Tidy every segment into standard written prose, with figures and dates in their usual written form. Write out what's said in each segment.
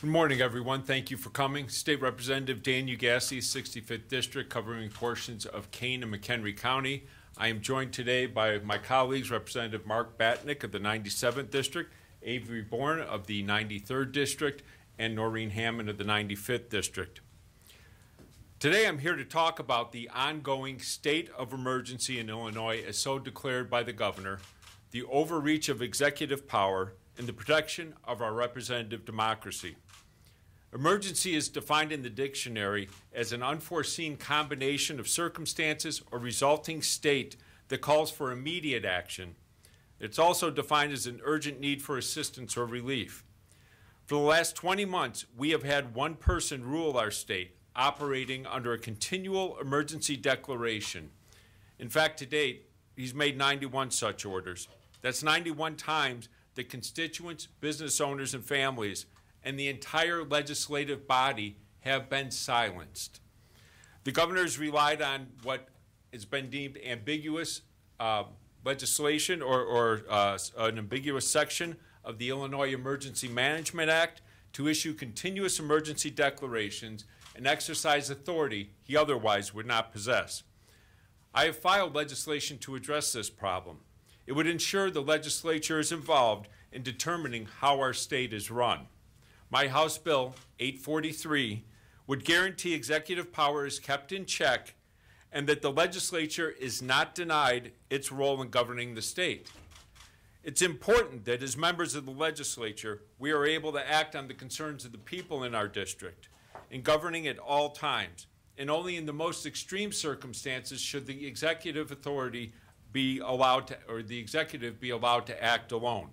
Good morning, everyone. Thank you for coming. State Representative Dan Ugassi, 65th District, covering portions of Kane and McHenry County. I am joined today by my colleagues, Representative Mark Batnick of the 97th District, Avery Bourne of the 93rd District, and Noreen Hammond of the 95th District. Today I'm here to talk about the ongoing state of emergency in Illinois as so declared by the governor, the overreach of executive power, and the protection of our representative democracy. Emergency is defined in the dictionary as an unforeseen combination of circumstances or resulting state that calls for immediate action. It's also defined as an urgent need for assistance or relief. For the last 20 months, we have had one person rule our state, operating under a continual emergency declaration. In fact, to date, he's made 91 such orders. That's 91 times that constituents, business owners, and families and the entire legislative body have been silenced. The governor has relied on what has been deemed ambiguous legislation or an ambiguous section of the Illinois Emergency Management Act to issue continuous emergency declarations and exercise authority he otherwise would not possess. I have filed legislation to address this problem. It would ensure the legislature is involved in determining how our state is run. My House Bill 843 would guarantee executive power is kept in check and that the legislature is not denied its role in governing the state. It's important that as members of the legislature, we are able to act on the concerns of the people in our district, in governing at all times, and only in the most extreme circumstances should the executive authority be allowed to, or the executive be allowed to act alone.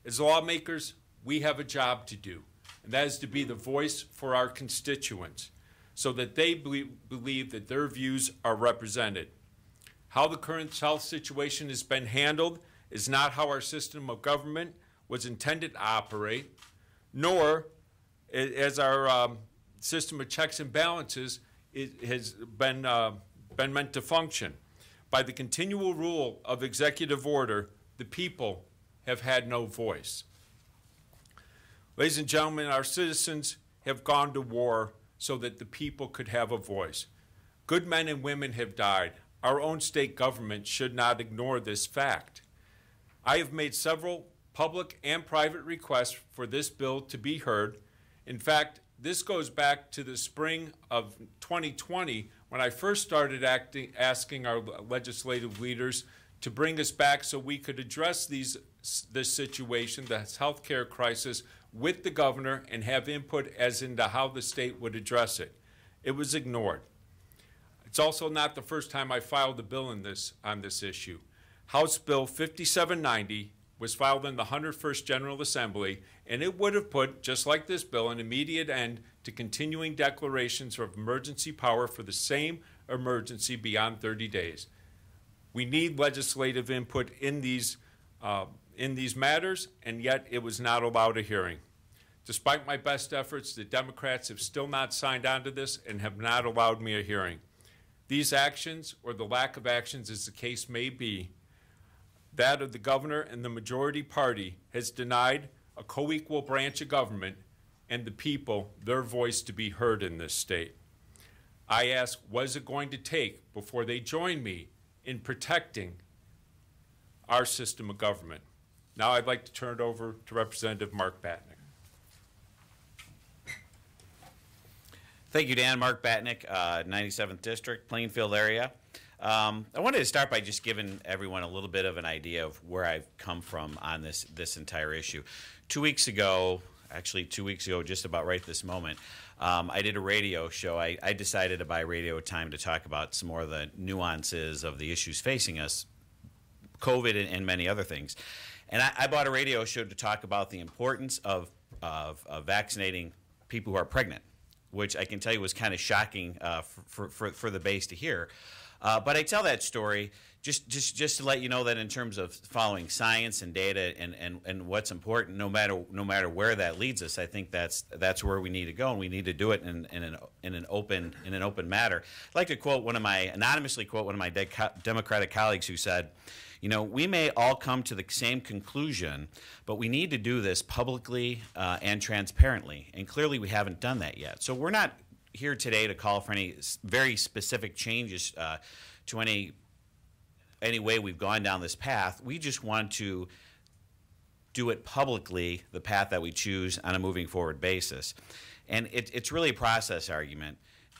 As lawmakers, we have a job to do, and that is to be the voice for our constituents so that they believe that their views are represented. How the current health situation has been handled is not how our system of government was intended to operate, nor as our system of checks and balances has been meant to function. By the continual rule of executive order, the people have had no voice. Ladies and gentlemen, our citizens have gone to war so that the people could have a voice. Good men and women have died. Our own state government should not ignore this fact. I have made several public and private requests for this bill to be heard. In fact, this goes back to the spring of 2020 when I first started asking our legislative leaders to bring us back so we could address this situation, this health care crisis, with the governor and have input as into how the state would address it. It was ignored. It's also not the first time I filed a bill on this issue. House Bill 5790 was filed in the 101st General Assembly, and it would have put, just like this bill, an immediate end to continuing declarations of emergency power for the same emergency beyond 30 days. We need legislative input in these matters, and yet it was not allowed a hearing. Despite my best efforts, the Democrats have still not signed on to this and have not allowed me a hearing. These actions, or the lack of actions as the case may be, that of the governor and the majority party has denied a co-equal branch of government and the people their voice to be heard in this state. I ask, what is it going to take before they join me in protecting our system of government? Now I'd like to turn it over to Representative Mark Batnick. Thank you, Dan. Mark Batnick, 97th District, Plainfield area. I wanted to start by just giving everyone a little bit of an idea of where I've come from on this entire issue. 2 weeks ago, actually 2 weeks ago, just about right this moment, I did a radio show. I decided to buy radio time to talk about some more of the nuances of the issues facing us, COVID and many other things. And I bought a radio show to talk about the importance of vaccinating people who are pregnant, which I can tell you was kind of shocking for the base to hear. But I tell that story just to let you know that in terms of following science and data and what's important, no matter where that leads us, I think that's where we need to go, and we need to do it in an open matter. I'd like to anonymously quote one of my Democratic colleagues who said, we may all come to the same conclusion, but we need to do this publicly and transparently, and clearly we haven't done that yet. So we're not here today to call for any very specific changes to any way we've gone down this path. We just want to do it publicly, the path that we choose on a moving forward basis. And it's really a process argument.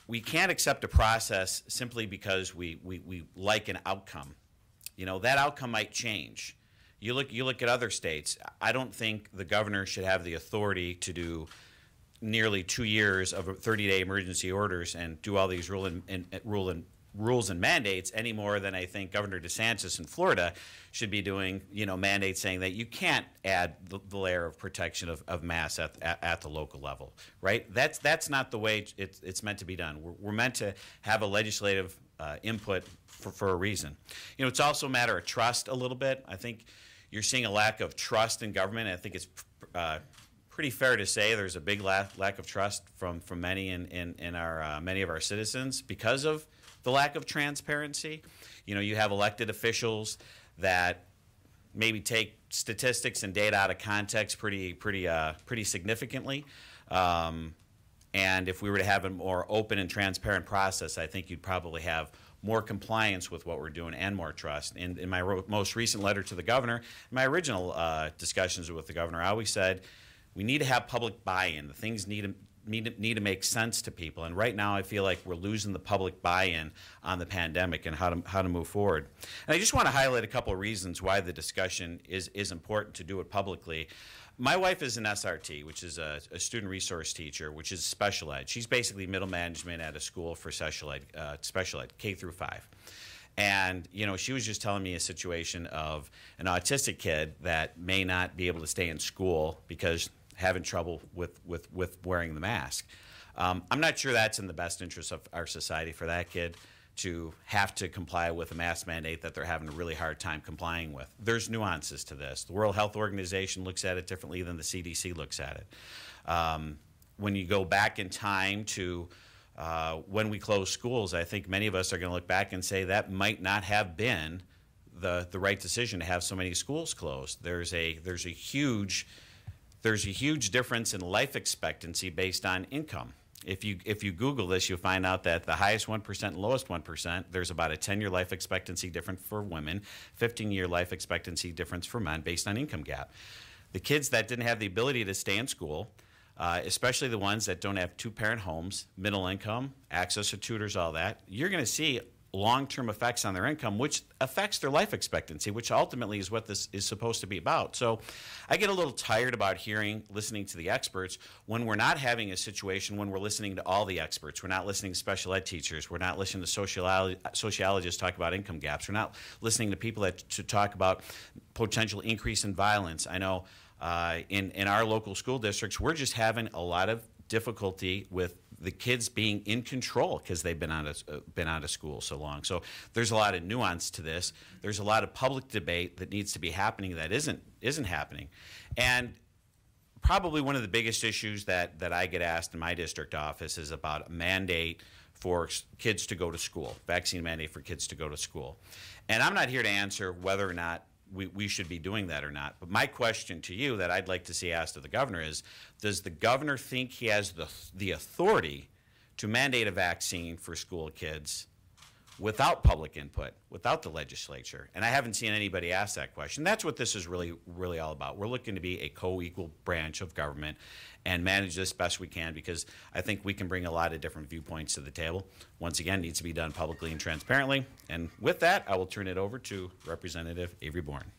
We can't accept a process simply because we like an outcome. That outcome might change. You look at other states. I don't think the governor should have the authority to do nearly 2 years of 30-day emergency orders and do all these rules and mandates any more than I think Governor DeSantis in Florida should be doing, mandates saying that you can't add the layer of protection of masks at the local level, right? That's not the way it's meant to be done. We're meant to have a legislative input for a reason. It's also a matter of trust a little bit. I think you're seeing a lack of trust in government. I think it's pretty fair to say there's a big lack of trust from many in our many of our citizens because of the lack of transparency. You have elected officials that maybe take statistics and data out of context pretty significantly. And if we were to have a more open and transparent process, I think you'd probably have more compliance with what we're doing and more trust. In my most recent letter to the governor, in my original discussions with the governor, I always said we need to have public buy-in. The things need to make sense to people. And right now I feel like we're losing the public buy-in on the pandemic and how to move forward. And I just want to highlight a couple of reasons why the discussion is important to do it publicly. My wife is an SRT, which is a student resource teacher, which is special ed. She's basically middle management at a school for special ed, K through 5. And, she was just telling me a situation of an autistic kid that may not be able to stay in school because having trouble with wearing the mask. I'm not sure that's in the best interest of our society for that kid to have to comply with a mask mandate that they're having a really hard time complying with. There's nuances to this. The World Health Organization looks at it differently than the CDC looks at it. When you go back in time to when we closed schools, I think many of us are going to look back and say that might not have been the right decision to have so many schools closed. There's a huge difference in life expectancy based on income. If you Google this, you'll find out that the highest 1% and lowest 1%, there's about a 10-year life expectancy difference for women, 15-year life expectancy difference for men based on income gap. The kids that didn't have the ability to stay in school, especially the ones that don't have two-parent homes, middle income, access to tutors, all that, you're going to see long-term effects on their income, which affects their life expectancy, which ultimately is what this is supposed to be about. So I get a little tired about listening to the experts when we're not having a situation when we're listening to all the experts. We're not listening to special ed teachers. We're not listening to sociologists talk about income gaps. We're not listening to people to talk about potential increase in violence. I know in our local school districts, we're just having a lot of difficulty with the kids being in control because they've been out of school so long. So there's a lot of nuance to this. There's a lot of public debate that needs to be happening that isn't happening. And probably one of the biggest issues that I get asked in my district office is about a mandate for kids to go to school, vaccine mandate for kids to go to school. And I'm not here to answer whether or not we should be doing that or not. But my question to you that I'd like to see asked of the governor is, does the governor think he has the authority to mandate a vaccine for school kids without public input, without the legislature? And I haven't seen anybody ask that question. That's what this is really all about. We're looking to be a co-equal branch of government and manage this best we can, because I think we can bring a lot of different viewpoints to the table. Once again, it needs to be done publicly and transparently. And with that, I will turn it over to Representative Avery Bourne.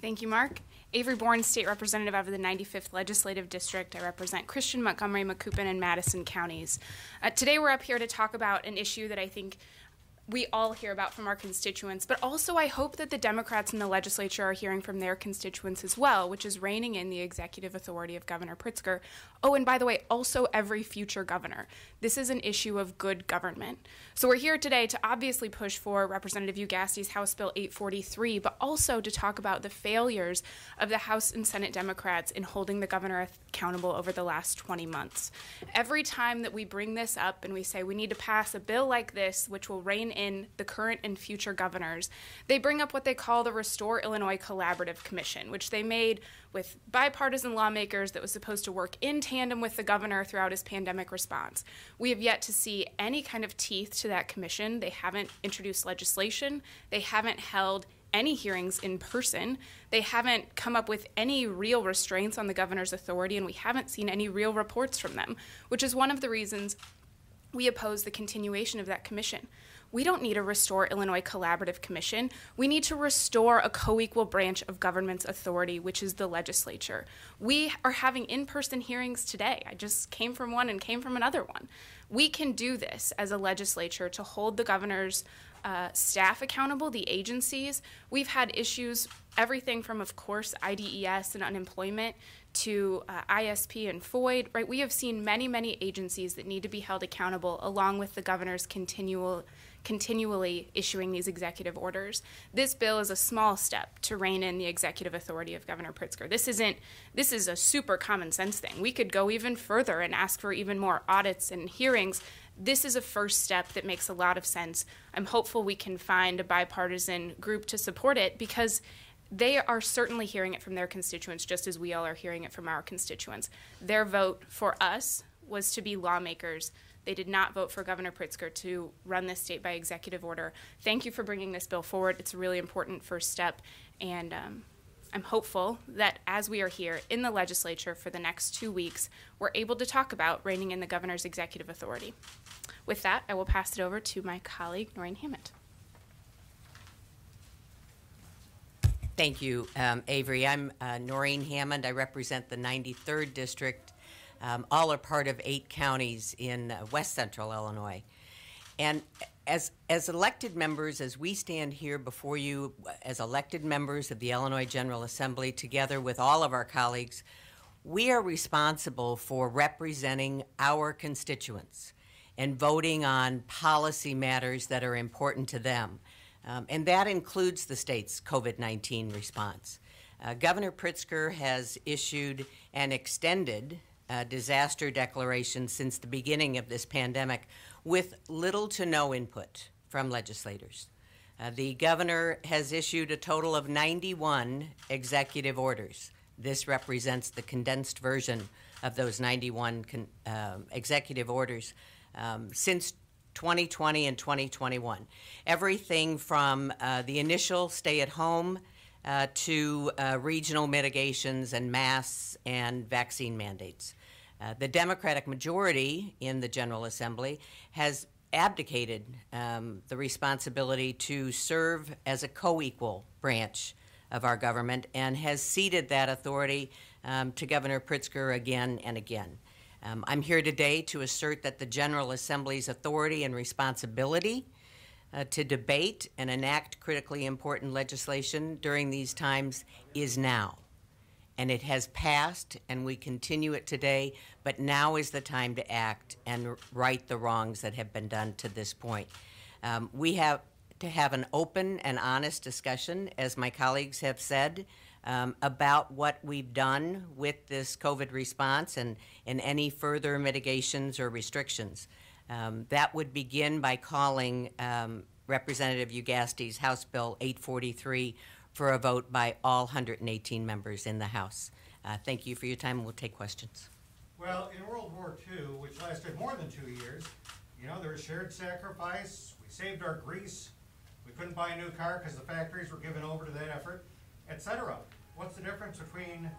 Thank you, Mark. Avery Bourne, State Representative of the 95th Legislative District. I represent Christian, Montgomery, Macoupin, and Madison counties. Today we're up here to talk about an issue that I think we all hear about from our constituents, but also I hope that the Democrats in the legislature are hearing from their constituents as well, which is reining in the executive authority of Governor Pritzker Oh, and by the way, also every future governor. This is an issue of good government. So we're here today to obviously push for Representative Ugasty's House Bill 843, but also to talk about the failures of the House and Senate Democrats in holding the governor accountable over the last 20 months. Every time that we bring this up and we say we need to pass a bill like this, which will rein in the current and future governors, they bring up what they call the Restore Illinois Collaborative Commission, which they made with bipartisan lawmakers that was supposed to work in tandem with the governor throughout his pandemic response. We have yet to see any kind of teeth to that commission. They haven't introduced legislation. They haven't held any hearings in person. They haven't come up with any real restraints on the governor's authority, and we haven't seen any real reports from them, which is one of the reasons we oppose the continuation of that commission. We don't need a Restore Illinois Collaborative Commission. We need to restore a co-equal branch of government's authority, which is the legislature. We are having in-person hearings today. I just came from one and came from another one. We can do this as a legislature to hold the governor's staff accountable, the agencies. We've had issues, everything from, of course, IDES and unemployment to ISP and FOID, right? We have seen many, many agencies that need to be held accountable, along with the governor's continually issuing these executive orders. This bill is a small step to rein in the executive authority of Governor Pritzker. This is a super common sense thing. We could go even further and ask for even more audits and hearings. This is a first step that makes a lot of sense. I'm hopeful we can find a bipartisan group to support it, because they are certainly hearing it from their constituents just as we all are hearing it from our constituents. Their vote for us was to be lawmakers. They did not vote for Governor Pritzker to run this state by executive order. Thank you for bringing this bill forward. It's a really important first step, and I'm hopeful that as we are here in the legislature for the next 2 weeks, we're able to talk about reining in the governor's executive authority. With that, I will pass it over to my colleague, Noreen Hammond. Thank you, Avery. I'm Noreen Hammond. I represent the 93rd District. All are part of 8 counties in west central Illinois. And as elected members, as we stand here before you as elected members of the Illinois General Assembly, together with all of our colleagues, we are responsible for representing our constituents and voting on policy matters that are important to them. And that includes the state's COVID-19 response. Governor Pritzker has issued an extended disaster declaration since the beginning of this pandemic with little to no input from legislators. The governor has issued a total of 91 executive orders. This represents the condensed version of those 91 executive orders since 2020 and 2021. Everything from the initial stay-at-home to regional mitigations and masks and vaccine mandates. The Democratic majority in the General Assembly has abdicated the responsibility to serve as a co-equal branch of our government and has ceded that authority to Governor Pritzker again and again. I'm here today to assert that the General Assembly's authority and responsibility to debate and enact critically important legislation during these times is now. And it has passed, and we continue it today, but now is the time to act and right the wrongs that have been done to this point. We have to have an open and honest discussion, as my colleagues have said, about what we've done with this COVID response and any further mitigations or restrictions. That would begin by calling Representative Ugasty's House Bill 843 for a vote by all 118 members in the House. Thank you for your time. We'll take questions. Well, in World War II, which lasted more than 2 years, you know, there was shared sacrifice. We saved our grease. We couldn't buy a new car because the factories were given over to that effort, etc. What's the difference between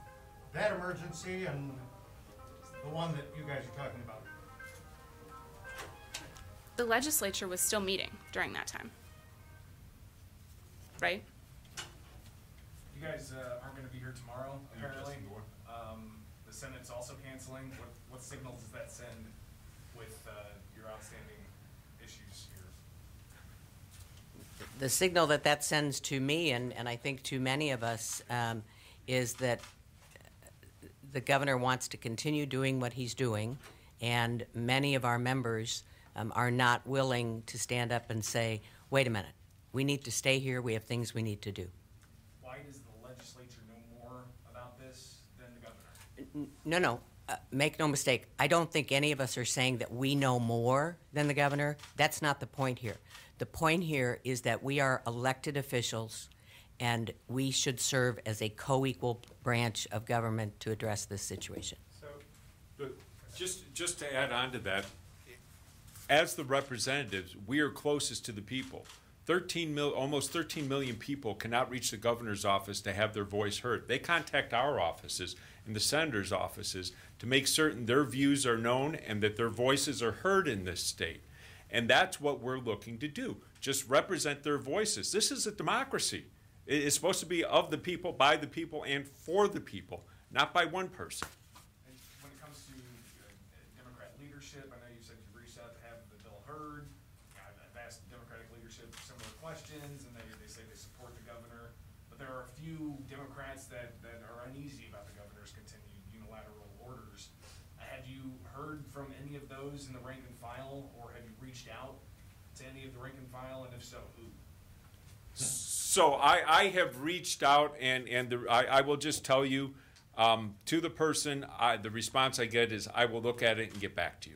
that emergency and the one that you guys are talking about? The legislature was still meeting during that time, right? You guys aren't going to be here tomorrow, apparently. The Senate's also canceling. What signal does that send with your outstanding issues here? The signal that sends to me, and I think to many of us, is that the governor wants to continue doing what he's doing, and many of our members are not willing to stand up and say, wait a minute, we need to stay here, we have things we need to do. Why does the legislature know more about this than the governor? No. Make no mistake, I don't think any of us are saying that we know more than the governor. That's not the point here. The point here is that we are elected officials, and we should serve as a co-equal branch of government to address this situation. But just to add on to that, as the representatives, we are closest to the people. Almost 13 million people cannot reach the governor's office to have their voice heard. They contact our offices and the senator's offices to make certain their views are known and that their voices are heard in this state. And that's what we're looking to do, just represent their voices. This is a democracy. It's supposed to be of the people, by the people, and for the people, not by one person. And when it comes to Democrat leadership, I know you said you've reached out to have the bill heard. I've asked Democratic leadership similar questions, and they say they support the governor. But there are a few Democrats that are uneasy about the governor's continued unilateral orders. Have you heard from any of those in the rank and file, or have you reached out to any of the rank and file, and if so, who? So I have reached out, and I will just tell you, to the person, the response I get is, I will look at it and get back to you.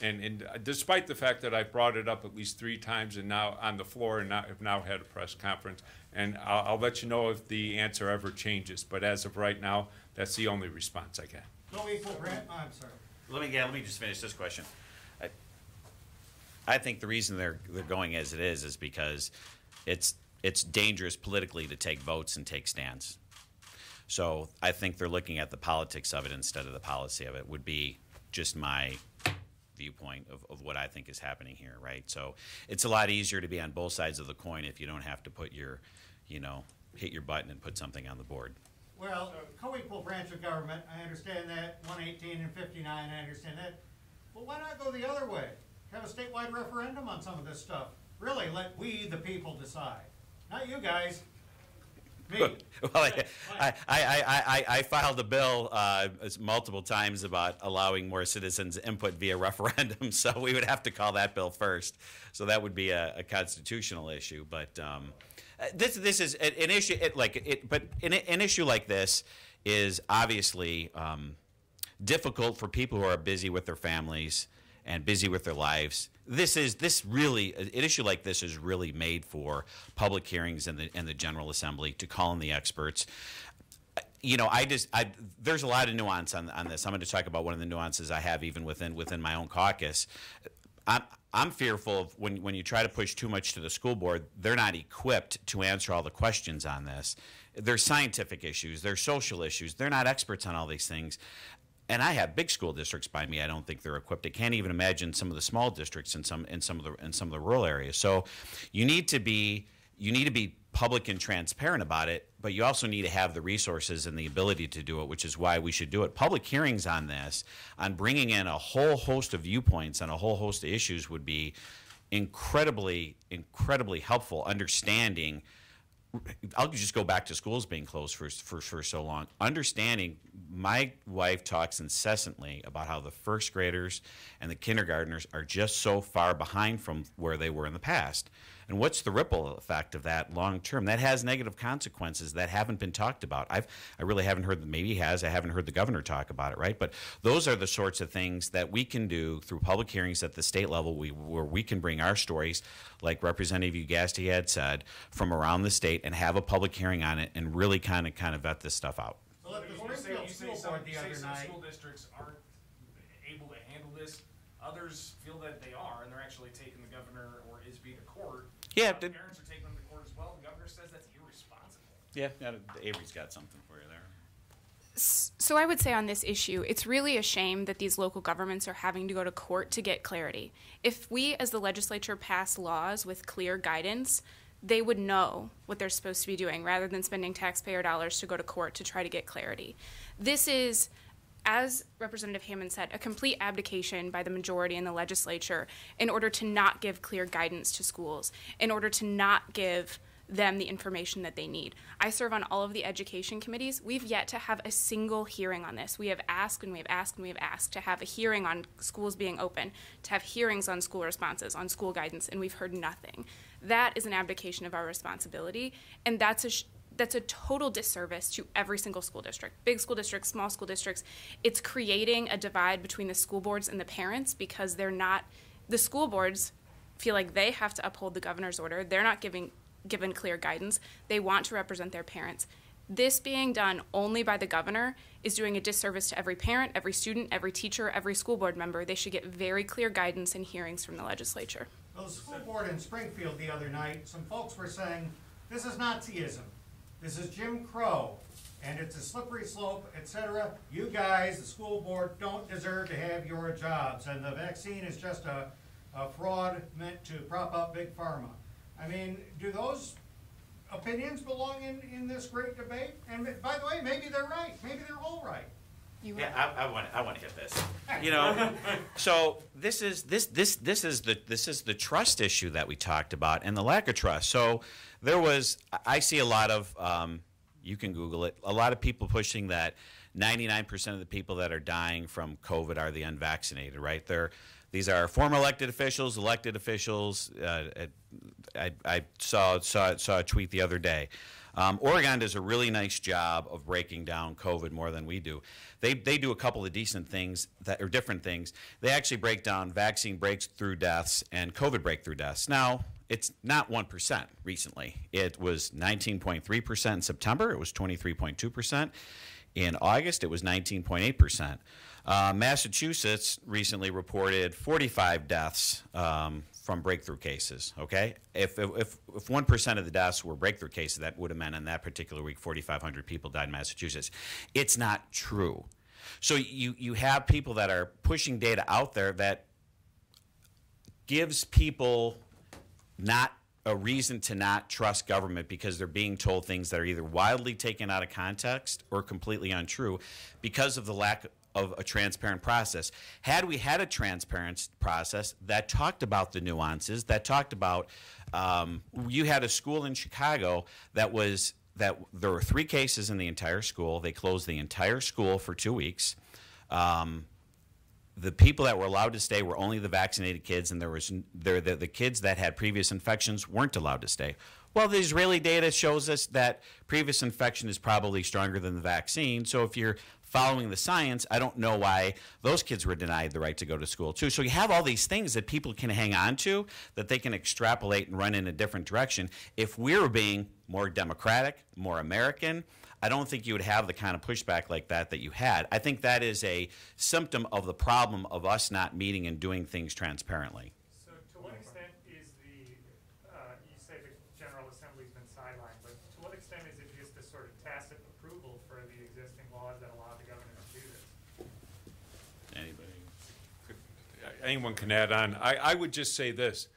And despite the fact that I've brought it up at least 3 times and now on the floor and have now had a press conference, and I'll let you know if the answer ever changes. But as of right now, that's the only response I get. Co-equal branch, I'm sorry. Let me just finish this question. I think the reason they're going as it is because it's dangerous politically to take votes and take stands. So I think they're looking at the politics of it instead of the policy of it, would be just my viewpoint of what I think is happening here, right? So it's a lot easier to be on both sides of the coin if you don't have to put your, hit your button and put something on the board. Well, co-equal branch of government, I understand that, 118 and 59, I understand that. Well, why not go the other way? Have a statewide referendum on some of this stuff. Really, let we, the people, decide. Not you guys. Me. Well, I filed a bill multiple times about allowing more citizens input via referendum, so we would have to call that bill first. So that would be a constitutional issue. But this is an issue. An issue like this is obviously difficult for people who are busy with their families and busy with their lives. An issue like this is really made for public hearings in the General Assembly to call in the experts. There's a lot of nuance on this. I'm going to talk about one of the nuances I have even within my own caucus. I'm fearful of when you try to push too much to the school board, they're not equipped to answer all the questions on this. There's scientific issues, there's social issues. They're not experts on all these things. And I have big school districts by me. I don't think they're equipped. I can't even imagine some of the small districts in some of the rural areas. So you need to be public and transparent about it, but you also need to have the resources and the ability to do it, which is why we should do it. Public hearings on this, on bringing in a whole host of viewpoints on a whole host of issues, would be incredibly helpful. Understanding. I'll just go back to schools being closed for so long. Understanding, my wife talks incessantly about how the first graders and the kindergartners are just so far behind from where they were in the past. And what's the ripple effect of that long term? That has negative consequences that haven't been talked about. I really haven't heard, maybe he has, I haven't heard the governor talk about it, right? But those are the sorts of things that we can do through public hearings at the state level where we can bring our stories, like Representative Ugasti had said, from around the state and have a public hearing on it and really kind of vet this stuff out. So let the Springfield School Board the other some night. school districts aren't able to handle this. Others feel that they are, and they're actually taking the governor or ISB to court. Yeah, Parents are taking them to court as well. The governor says that's irresponsible. Yeah, Avery's got something for you there. So I would say on this issue, it's really a shame that these local governments are having to go to court to get clarity. If we as the legislature pass laws with clear guidance, they would know what they're supposed to be doing rather than spending taxpayer dollars to go to court to try to get clarity. This is, as Representative Hammond said, a complete abdication by the majority in the legislature in order to not give clear guidance to schools, in order to not give them the information that they need. I serve on all of the education committees. We've yet to have a single hearing on this. We have asked and we have asked and we have asked to have a hearing on schools being open, to have hearings on school responses, on school guidance, and we've heard nothing. That is an abdication of our responsibility, and that's a total disservice to every single school district, big school districts, small school districts. It's creating a divide between the school boards and the parents because the school boards feel like they have to uphold the governor's order. They're not given clear guidance. They want to represent their parents. This being done only by the governor is doing a disservice to every parent, every student, every teacher, every school board member. They should get very clear guidance and hearings from the legislature. Well, the school board in Springfield the other night, some folks were saying, this is Nazism, this is Jim Crow, and it's a slippery slope, etc. You guys, the school board, don't deserve to have your jobs, and the vaccine is just a fraud meant to prop up Big Pharma. I mean, do those opinions belong in this great debate? And by the way, maybe they're right. Maybe they're all right. Yeah, I want to hit this. You know, so this is the trust issue that we talked about and the lack of trust. So I see a lot of you can Google it. A lot of people pushing that 99% of the people that are dying from COVID are the unvaccinated. Right? These are former elected officials. I saw a tweet the other day. Oregon does a really nice job of breaking down COVID more than we do. They do a couple of decent things that are different things. They actually break down vaccine breakthrough deaths and COVID breakthrough deaths. Now, it's not 1% recently. It was 19.3% in September. It was 23.2%. In August, it was 19.8%. Massachusetts recently reported 45 deaths from breakthrough cases, okay? If 1% of the deaths were breakthrough cases, that would have meant in that particular week 4,500 people died in Massachusetts. It's not true. So you have people that are pushing data out there that gives people not a reason to not trust government because they're being told things that are either wildly taken out of context or completely untrue because of the lack of a transparent process. Had we had a transparent process that talked about the nuances, that talked about, you had a school in Chicago that there were 3 cases in the entire school. They closed the entire school for 2 weeks. The people that were allowed to stay were only the vaccinated kids, and the kids that had previous infections weren't allowed to stay. Well, the Israeli data shows us that previous infection is probably stronger than the vaccine. So if you're following the science, I don't know why those kids were denied the right to go to school too. So you have all these things that people can hang on to, that they can extrapolate and run in a different direction. If we were being more democratic, more American, I don't think you would have the kind of pushback like that you had. I think that is a symptom of the problem of us not meeting and doing things transparently. So to what extent is you say the General Assembly's been sidelined, but to what extent is it just a sort of tacit approval for the existing laws that allow the governor to do this? Anybody? Anyone can add on. I would just say this.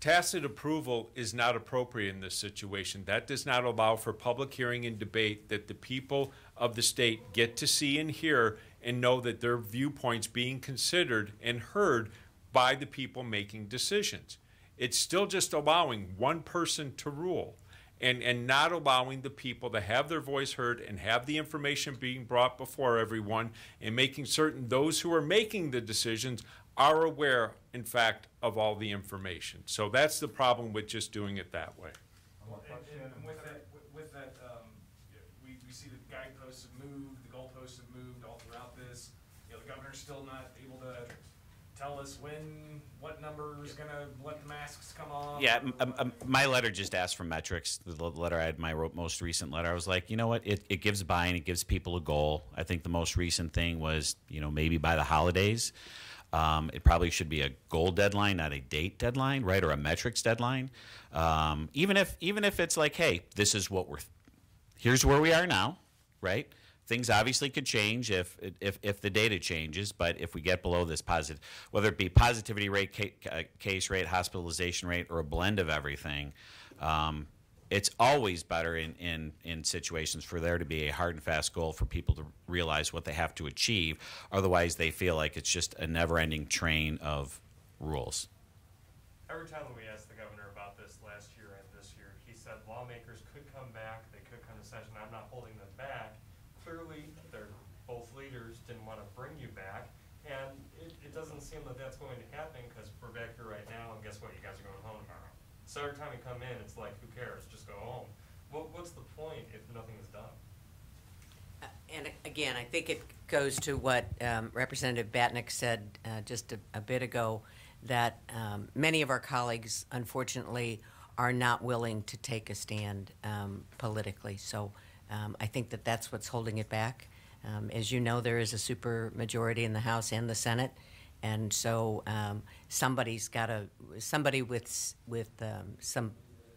Tacit approval is not appropriate in this situation. That does not allow for public hearing and debate that the people of the state get to see and hear and know that their viewpoints being considered and heard by the people making decisions. It's still just allowing one person to rule and not allowing the people to have their voice heard and have the information being brought before everyone and making certain those who are making the decisions are aware, in fact, of all the information. So that's the problem with just doing it that way. Well, and with that, we see the guideposts have moved, the goalposts have moved all throughout this. You know, the governor's still not able to tell us what number is going to let the masks come off. Yeah, my letter just asked for metrics. The letter I had, my most recent letter, I was like, you know what, it gives buy-in, it gives people a goal. I think the most recent thing was, maybe by the holidays. It probably should be a goal deadline, not a date deadline, right, or a metrics deadline. Even if it's like, hey, this is what here's where we are now, right? Things obviously could change if the data changes, but if we get below this whether it be positivity rate, case rate, hospitalization rate, or a blend of everything, it's always better in situations for there to be a hard and fast goal for people to realize what they have to achieve. Otherwise, they feel like it's just a never-ending train of rules. Every time that we asked the governor about this last year and this year, he said said lawmakers could come back, they could come to session. I'm not holding them back. Clearly, they're both leaders didn't want to bring you back, and it doesn't seem that that's going to happen because we're back here right now, and guess what? You guys are going home tomorrow. So every time you come in, it's like, who cares? Just go home. What's the point if nothing is done? And again, I think it goes to what Representative Batnick said just a bit ago, that many of our colleagues, unfortunately, are not willing to take a stand politically. So I think that that's what's holding it back. As you know, there is a super majority in the House and the Senate, and so somebody with some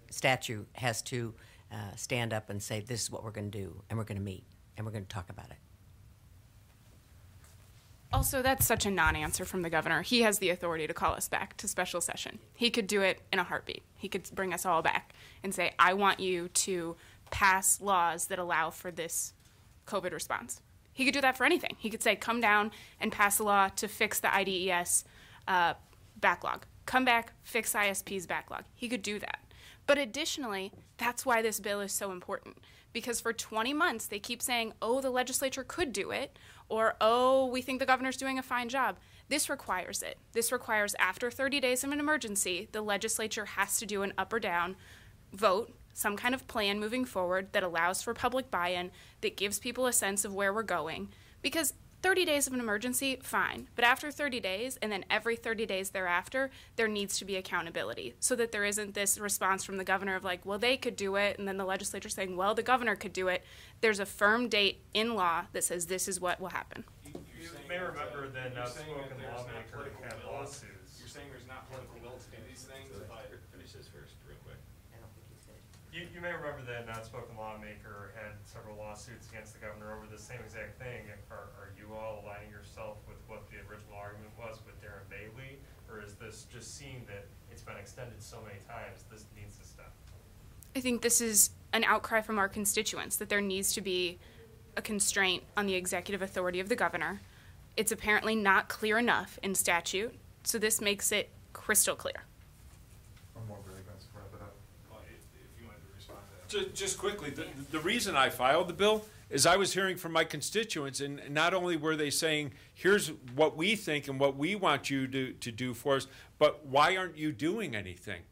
stature has to stand up and say, this is what we're going to do, and we're going to meet, and we're going to talk about it. Also, that's such a non-answer from the governor. He has the authority to call us back to special session. He could do it in a heartbeat. He could bring us all back and say, I want you to pass laws that allow for this COVID response. He could do that for anything. He could say, come down and pass a law to fix the IDES backlog. Come back, fix ISP's backlog. He could do that. But additionally, that's why this bill is so important. Because for 20 months, they keep saying, oh, the legislature could do it, or, oh, we think the governor's doing a fine job. This requires it. This requires, after 30 days of an emergency, the legislature has to do an up or down vote, some kind of plan moving forward that allows for public buy-in, that gives people a sense of where we're going. Because 30 days of an emergency, fine. But after 30 days, and then every 30 days thereafter, there needs to be accountability so that there isn't this response from the governor of like, well, they could do it, and then the legislature saying, well, the governor could do it. There's a firm date in law that says this is what will happen. You may remember that outspoken lawmaker had lawsuits. You're saying there's not political will to do these things, but Finish this first, real quick. You may remember that an outspoken lawmaker had several lawsuits against the governor over the same exact thing. Are you all aligning yourself with what the original argument was with Darren Bailey? Or is this just seeing that it's been extended so many times, this needs to stop? I think this is an outcry from our constituents that there needs to be a constraint on the executive authority of the governor. It's apparently not clear enough in statute, so this makes it crystal clear. I'm more really going to wrap it up. If you wanted to respond to that. Just quickly, the reason I filed the bill is I was hearing from my constituents, and not only were they saying, here's what we think and what we want you to do for us, but why aren't you doing anything?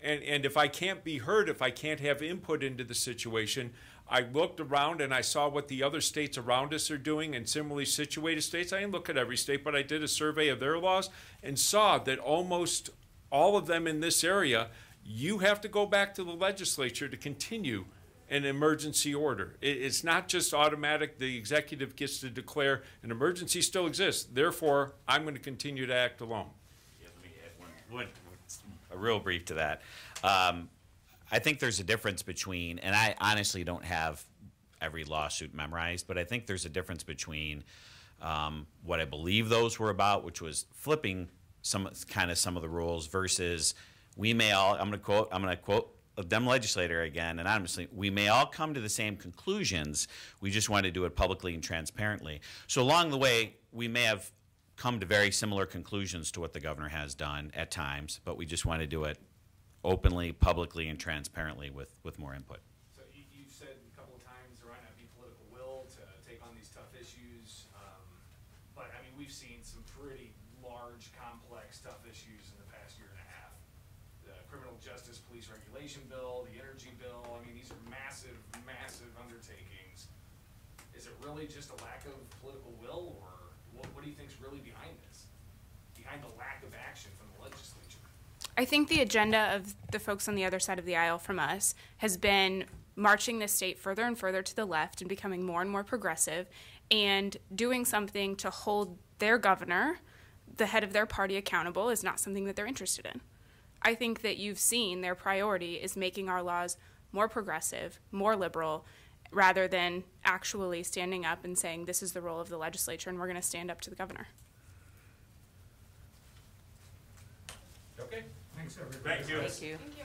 And if I can't be heard, if I can't have input into the situation, I looked around and I saw what the other states around us are doing, and similarly situated states. I didn't look at every state, but I did a survey of their laws and saw that almost all of them in this area, you have to go back to the legislature to continue an emergency order. It's not just automatic. The executive gets to declare an emergency still exists. Therefore, I'm going to continue to act alone. Yeah, let me add one a real brief to that. I think there's a difference between, and I honestly don't have every lawsuit memorized, but I think there's a difference between what I believe those were about, which was flipping some of the rules, versus we may all, I'm going to quote a dumb legislator again, and honestly, we may all come to the same conclusions. We just want to do it publicly and transparently. So along the way, we may have come to very similar conclusions to what the governor has done at times, but we just want to do it openly, publicly, and transparently with more input. So you've said a couple of times there might not be political will to take on these tough issues, but I mean, we've seen some pretty large, complex, tough issues in the past year and a half. The criminal justice police regulation bill, the energy bill, I mean, these are massive, massive undertakings. Is it really just a lack of political will, or what do you think is really behind this? Behind the lack of action from the legislature? I think the agenda of the folks on the other side of the aisle from us has been marching this state further and further to the left and becoming more and more progressive, and doing something to hold their governor, the head of their party, accountable is not something that they're interested in. I think that you've seen their priority is making our laws more progressive, more liberal, rather than actually standing up and saying this is the role of the legislature and we're going to stand up to the governor. Okay. Thanks, everybody. Thank you. Thank you. Thank you.